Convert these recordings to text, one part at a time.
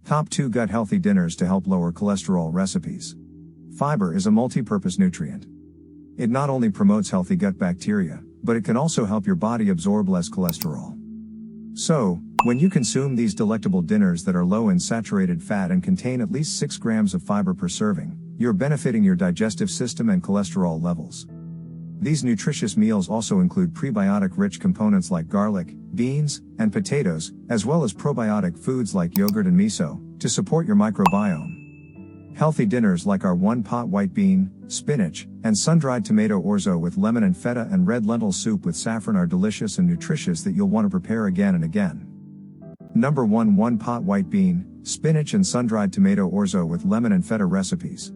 Top 2 gut-healthy dinners to help lower cholesterol recipes. Fiber is a multi-purpose nutrient. It not only promotes healthy gut bacteria, but it can also help your body absorb less cholesterol. So, when you consume these delectable dinners that are low in saturated fat and contain at least 6 grams of fiber per serving, you're benefiting your digestive system and cholesterol levels. These nutritious meals also include prebiotic-rich components like garlic, beans, and potatoes, as well as probiotic foods like yogurt and miso, to support your microbiome. Healthy dinners like our one-pot white bean, spinach, and sun-dried tomato orzo with lemon and feta and red lentil soup with saffron are delicious and nutritious that you'll want to prepare again and again. Number 1 one-pot white bean, spinach and sun-dried tomato orzo with lemon and feta recipes.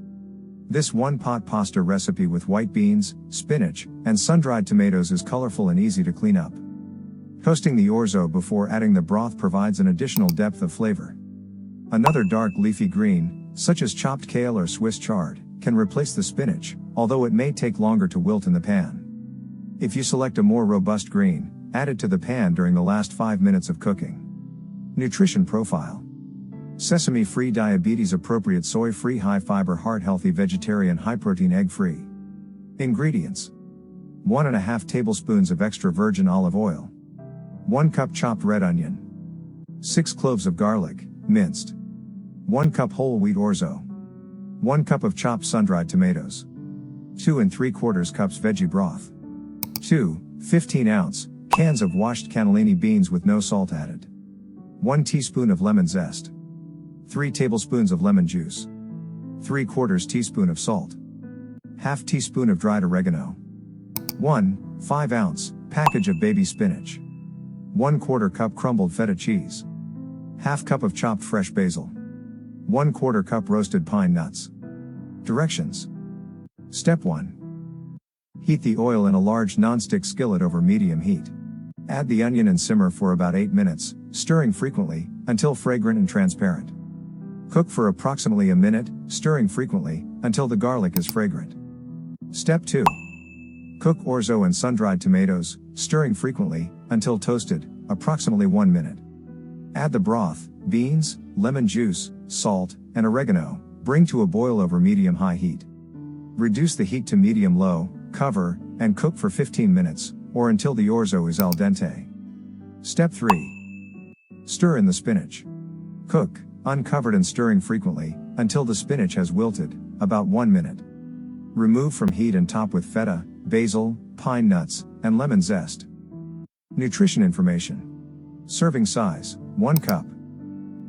This one-pot pasta recipe with white beans, spinach, and sun-dried tomatoes is colorful and easy to clean up. Toasting the orzo before adding the broth provides an additional depth of flavor. Another dark leafy green, such as chopped kale or Swiss chard, can replace the spinach, although it may take longer to wilt in the pan. If you select a more robust green, add it to the pan during the last 5 minutes of cooking. Nutrition profile. Sesame-free, diabetes-appropriate, soy-free, high-fiber, heart-healthy, vegetarian, high-protein, egg-free. Ingredients: 1.5 tablespoons of extra virgin olive oil, 1 cup chopped red onion, 6 cloves of garlic, minced, 1 cup whole wheat orzo, 1 cup of chopped sun-dried tomatoes, 2 3/4 cups veggie broth, 2 15-ounce cans of washed cannellini beans with no salt added, 1 teaspoon of lemon zest, 3 tablespoons of lemon juice, 3/4 teaspoon of salt, ½ teaspoon of dried oregano, 1 5-ounce package of baby spinach, 1/4 cup crumbled feta cheese, ½ cup of chopped fresh basil, 1/4 cup roasted pine nuts. Directions. Step 1. Heat the oil in a large non-stick skillet over medium heat. Add the onion and simmer for about 8 minutes, stirring frequently, until fragrant and transparent. Cook for approximately a minute, stirring frequently, until the garlic is fragrant. Step 2. Cook orzo and sun-dried tomatoes, stirring frequently, until toasted, approximately 1 minute. Add the broth, beans, lemon juice, salt, and oregano, bring to a boil over medium-high heat. Reduce the heat to medium-low, cover, and cook for 15 minutes, or until the orzo is al dente. Step 3. Stir in the spinach. Cook, uncovered and stirring frequently, until the spinach has wilted, about 1 minute. Remove from heat and top with feta, basil, pine nuts, and lemon zest. Nutrition information. Serving size, 1 cup.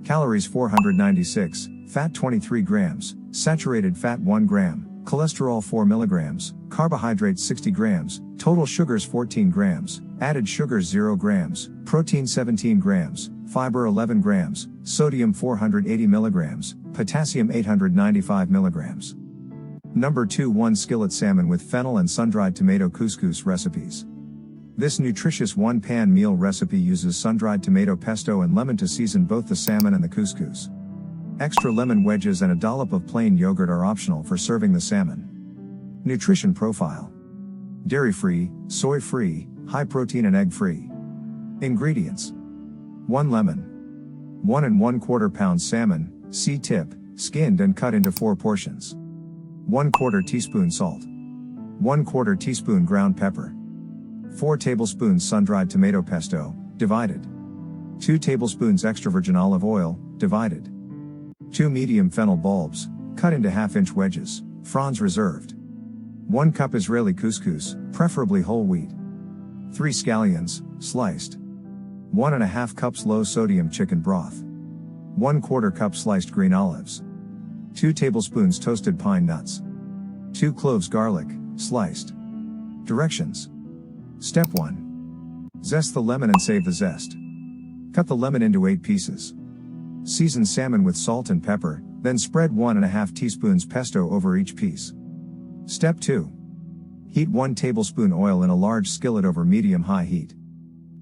Calories 496, fat 23 grams, saturated fat 1 gram, cholesterol 4 milligrams, carbohydrates 60 grams, total sugars 14 grams, added sugars 0 grams, protein 17 grams, fiber 11 grams, sodium 480 milligrams, potassium 895 milligrams. Number 2 1 skillet salmon with fennel and sun-dried tomato couscous recipes. This nutritious one-pan meal recipe uses sun-dried tomato pesto and lemon to season both the salmon and the couscous. Extra lemon wedges and a dollop of plain yogurt are optional for serving the salmon. Nutrition profile. Dairy-free, soy-free, high-protein and egg-free. Ingredients. 1 lemon. 1 1/4 pound salmon, C-tip, skinned and cut into 4 portions. 1/4 teaspoon salt. 1/4 teaspoon ground pepper. 4 tablespoons sun-dried tomato pesto, divided. 2 tablespoons extra virgin olive oil, divided. 2 medium fennel bulbs, cut into 1/2-inch wedges, fronds reserved. 1 cup Israeli couscous, preferably whole wheat. 3 scallions, sliced. 1.5 cups low-sodium chicken broth. 1/4 cup sliced green olives. 2 tablespoons toasted pine nuts. 2 cloves garlic, sliced. Directions. Step 1. Zest the lemon and save the zest. Cut the lemon into 8 pieces. Season salmon with salt and pepper, then spread 1.5 teaspoons pesto over each piece. Step 2. Heat 1 tablespoon oil in a large skillet over medium-high heat.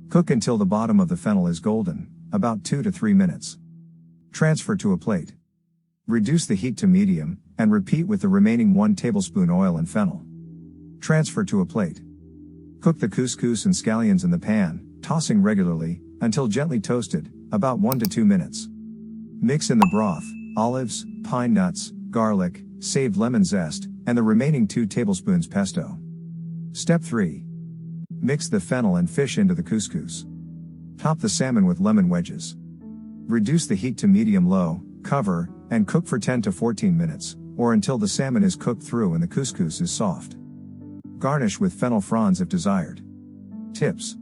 Cook until the bottom of the fennel is golden, about 2 to 3 minutes. Transfer to a plate. Reduce the heat to medium, and repeat with the remaining 1 tablespoon oil and fennel. Transfer to a plate. Cook the couscous and scallions in the pan, tossing regularly, until gently toasted, about 1 to 2 minutes. Mix in the broth, olives, pine nuts, garlic, saved lemon zest, and the remaining 2 tablespoons pesto. Step 3. Mix the fennel and fish into the couscous. Top the salmon with lemon wedges. Reduce the heat to medium-low, cover, and cook for 10 to 14 minutes, or until the salmon is cooked through and the couscous is soft. Garnish with fennel fronds if desired. Tips.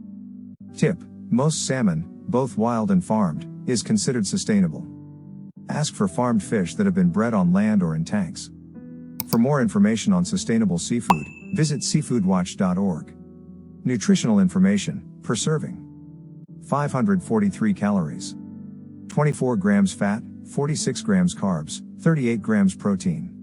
Tip: most salmon, both wild and farmed, is considered sustainable. Ask for farmed fish that have been bred on land or in tanks. For more information on sustainable seafood, visit seafoodwatch.org. Nutritional information per serving: 543 calories, 24 grams fat, 46 grams carbs, 38 grams protein.